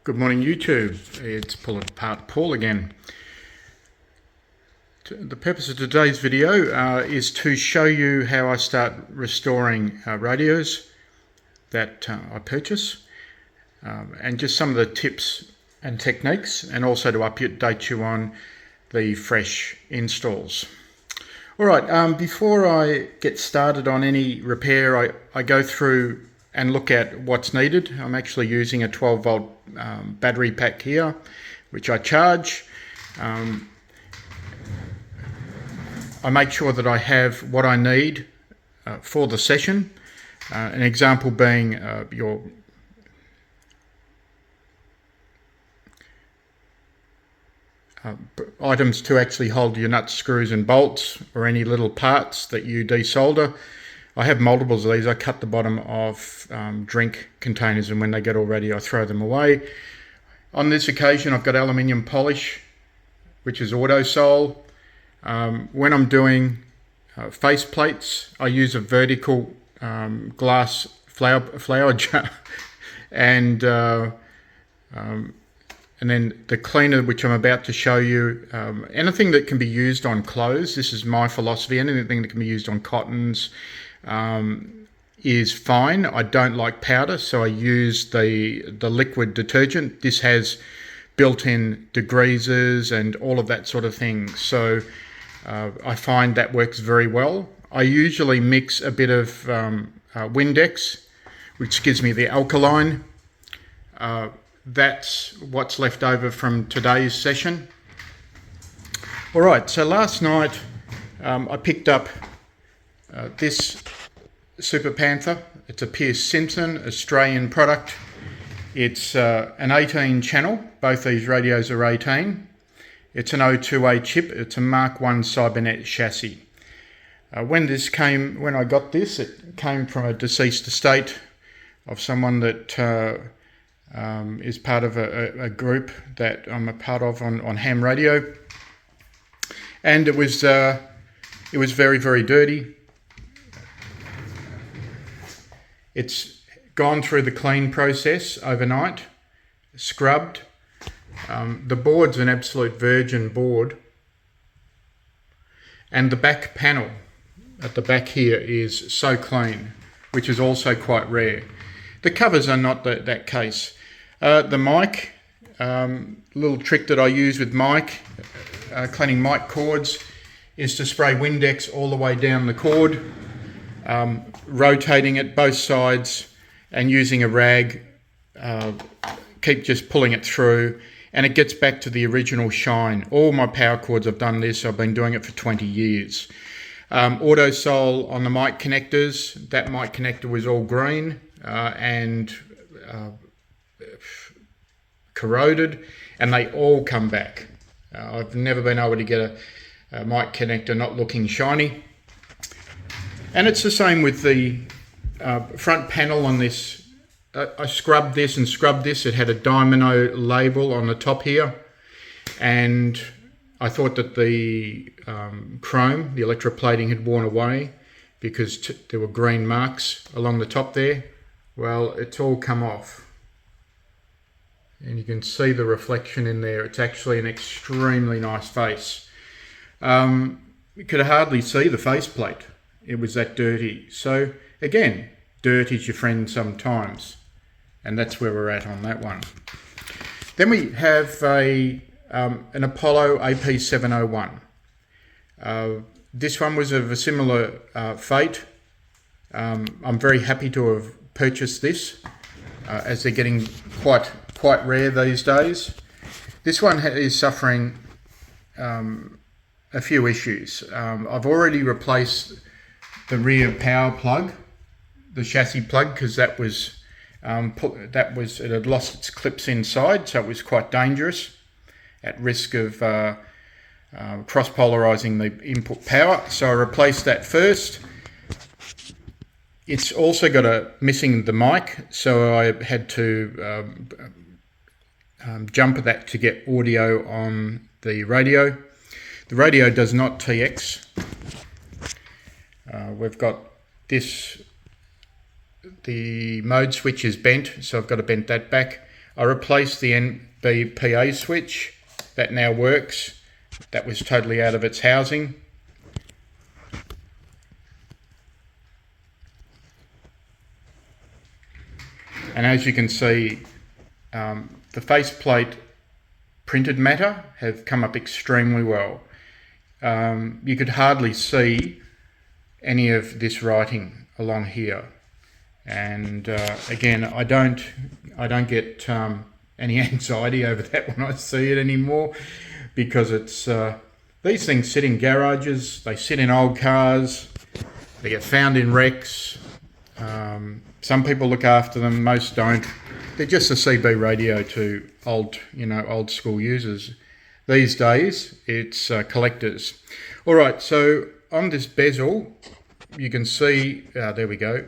Good morning YouTube, it's Pull It Apart Paul again. The purpose of today's video is to show you how I start restoring radios that I purchase and just some of the tips and techniques, and also to update you on the fresh installs. Alright, before I get started on any repair, I go through and look at what's needed. I'm actually using a 12 volt battery pack here, which I charge. I make sure that I have what I need for the session. An example being your items to actually hold your nuts, screws and bolts, or any little parts that you desolder. I have multiples of these. I cut the bottom of drink containers, and when they get all ready I throw them away. On this occasion I've got aluminium polish, which is auto sole. When I'm doing face plates, I use a vertical glass flower jar and then the cleaner, which I'm about to show you. Anything that can be used on clothes, this is my philosophy, anything that can be used on cottons is fine. I don't like powder, so I use the liquid detergent. This has built-in degreasers and all of that sort of thing, so I find that works very well. I usually mix a bit of Windex, which gives me the alkaline. That's what's left over from today's session. Alright, so last night I picked up this Super Panther. It's a Pearce Simpson Australian product. It's an 18 channel. Both these radios are 18. It's an O2A chip. It's a Mark 1 Cybernet chassis. When I got this, it came from a deceased estate of someone that is part of a group that I'm a part of on ham radio, and it was very, very dirty. It's gone through the clean process overnight, scrubbed. The board's an absolute virgin board, and the back panel at the back here is so clean, which is also quite rare. The covers are not that case. The mic, little trick that I use with mic, cleaning mic cords, is to spray Windex all the way down the cord, rotating it both sides and using a rag, keep just pulling it through, and it gets back to the original shine. All my power cords, I've done this. I've been doing it for 20 years. Auto sole on the mic connectors. That mic connector was all green and corroded, and they all come back. I've never been able to get a mic connector not looking shiny. And it's the same with the front panel on this. I scrubbed this and scrubbed this. It had a Domino label on the top here, and I thought that the chrome, the electroplating, had worn away because there were green marks along the top there. Well, it's all come off, and you can see the reflection in there. It's actually an extremely nice face. You could hardly see the faceplate. It was that dirty. So again, dirt is your friend sometimes, and that's where we're at on that one. Then we have an Apollo AP701. This one was of a similar fate. I'm very happy to have purchased this, as they're getting quite rare these days. This one is suffering a few issues. I've already replaced the rear power plug, the chassis plug, because it had lost its clips inside, so it was quite dangerous, at risk of cross-polarizing the input power. So I replaced that first. It's also got missing the mic, so I had to jumper that to get audio on the radio. The radio does not TX. We've got this, the mode switch is bent, so I've got to bend that back. I replaced the NBPA switch. That now works. That was totally out of its housing. And as you can see, the faceplate printed matter have come up extremely well. You could hardly see any of this writing along here. And again, I don't get any anxiety over that when I see it anymore, because it's these things sit in garages, they sit in old cars, they get found in wrecks. Some people look after them, most don't. They're just a CB radio to old school users. These days, it's collectors. All right, so on this bezel, you can see, there we go,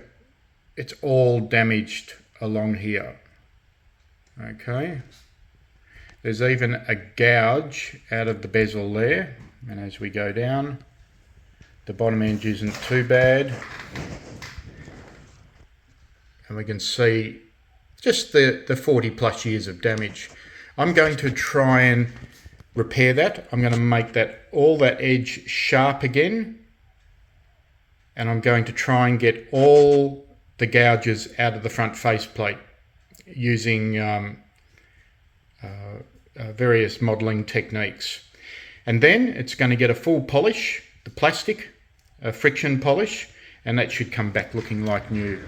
it's all damaged along here. Okay. There's even a gouge out of the bezel there, and as we go down, the bottom edge isn't too bad. And we can see just the 40 plus years of damage. I'm going to try and repair that. I'm going to make all that edge sharp again, and I'm going to try and get all the gouges out of the front faceplate using various modelling techniques. And then it's going to get a full polish, the plastic, a friction polish, and that should come back looking like new.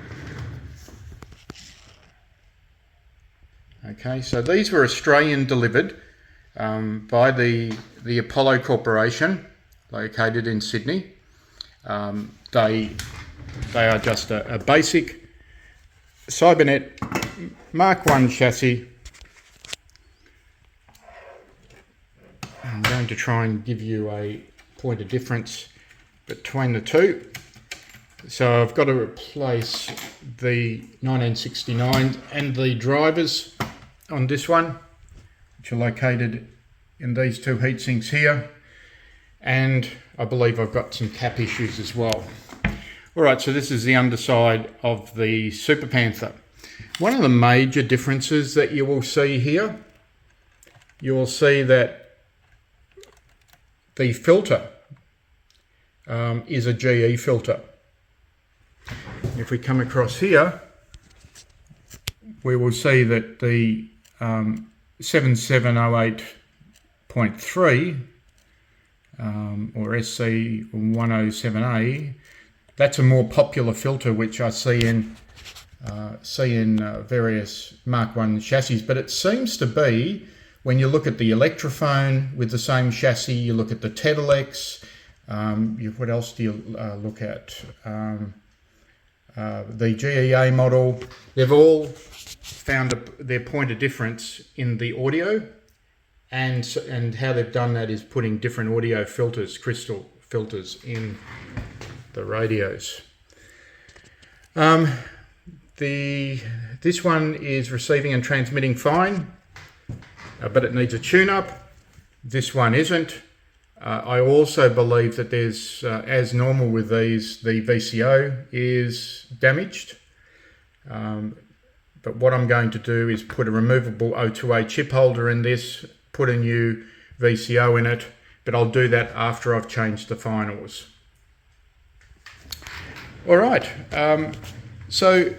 Okay, so these were Australian delivered by the Apollo Corporation, located in Sydney. They are just a basic Cybernet Mark 1 chassis. I'm going to try and give you a point of difference between the two. So I've got to replace the 1969 and the drivers on this one, which are located in these two heat sinks here. And I believe I've got some cap issues as well. All right, so this is the underside of the Super Panther. One of the major differences that you will see here, you will see that the filter is a GE filter. If we come across here, we will see that the 7708.3 or SC107A, that's a more popular filter which I see in various Mark 1 chassis, but it seems to be, when you look at the Electrophone with the same chassis, you look at the Tedalex, what else do you look at? The GEA model, they've all found their point of difference in the audio, and how they've done that is putting different audio filters, crystal filters, in the radios. This one is receiving and transmitting fine, but it needs a tune-up. This one isn't. I also believe that there's, as normal with these, the VCO is damaged. But what I'm going to do is put a removable O2A chip holder in this, put a new VCO in it, but I'll do that after I've changed the finals. All right, so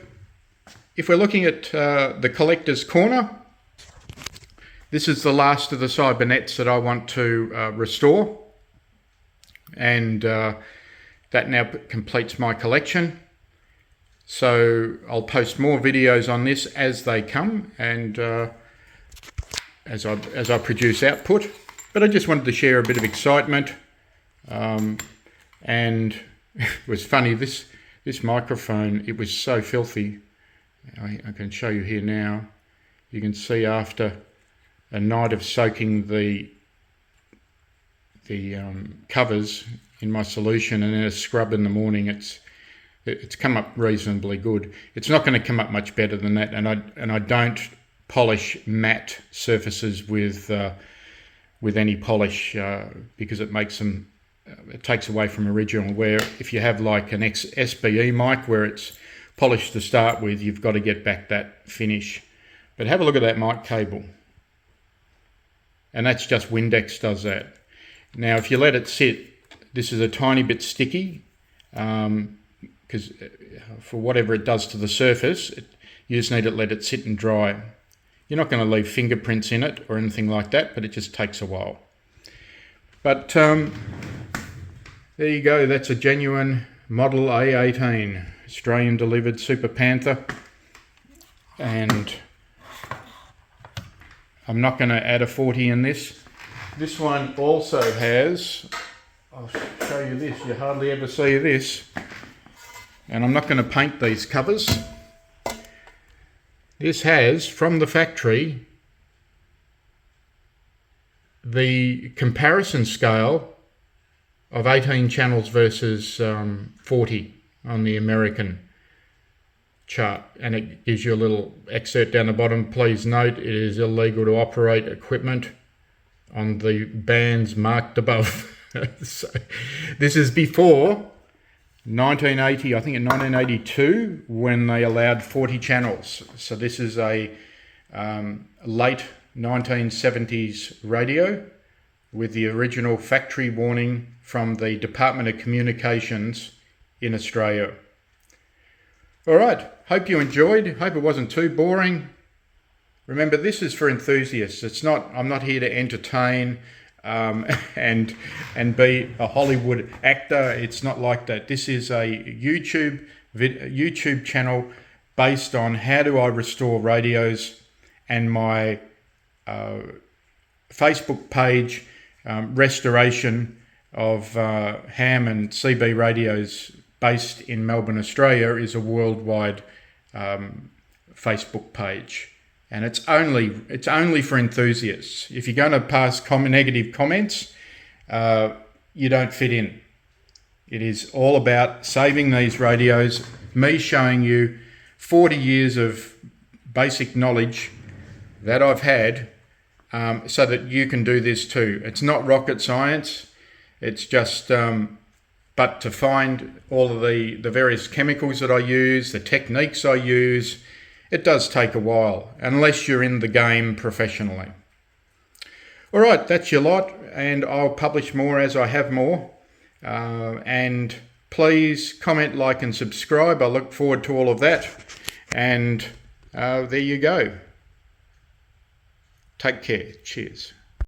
if we're looking at the collector's corner, this is the last of the Cybernets that I want to restore, and that now completes my collection. So I'll post more videos on this as they come, and as I produce output. But I just wanted to share a bit of excitement, and it was funny, this microphone, it was so filthy. I can show you here now. You can see after a night of soaking the covers in my solution and then a scrub in the morning, it's come up reasonably good. It's not going to come up much better than that, and I don't polish matte surfaces with any polish because it makes them, it takes away from original. Where if you have like an SBE mic where it's polished to start with, you've got to get back that finish. But have a look at that mic cable. And that's just Windex does that. Now, if you let it sit, this is a tiny bit sticky, because for whatever it does to the surface, you just need to let it sit and dry. You're not going to leave fingerprints in it or anything like that, but it just takes a while. But there you go, that's a genuine model A18, Australian delivered Super Panther. And I'm not going to add a 40 in this. This one also has, I'll show you this, you hardly ever see this. And I'm not going to paint these covers. This has, from the factory, the comparison scale of 18 channels versus 40 on the American chart, and it gives you a little excerpt down the bottom. Please note, it is illegal to operate equipment on the bands marked above. So this is before 1980, I think in 1982, when they allowed 40 channels. So this is a late 1970s radio with the original factory warning from the Department of Communications in Australia. All right, hope you enjoyed. Hope it wasn't too boring. Remember, this is for enthusiasts. It's not. I'm not here to entertain and be a Hollywood actor. It's not like that. This is a YouTube channel based on how do I restore radios, and my Facebook page, restoration of ham and CB radios based in Melbourne, Australia, is a worldwide Facebook page. And it's only for enthusiasts. If you're going to pass negative comments, you don't fit in. It is all about saving these radios, me showing you 40 years of basic knowledge that I've had, so that you can do this too. It's not rocket science. It's just, but to find all of the various chemicals that I use, the techniques I use, it does take a while, unless you're in the game professionally. All right, that's your lot, and I'll publish more as I have more. And please comment, like, and subscribe. I look forward to all of that. And there you go. Take care. Cheers.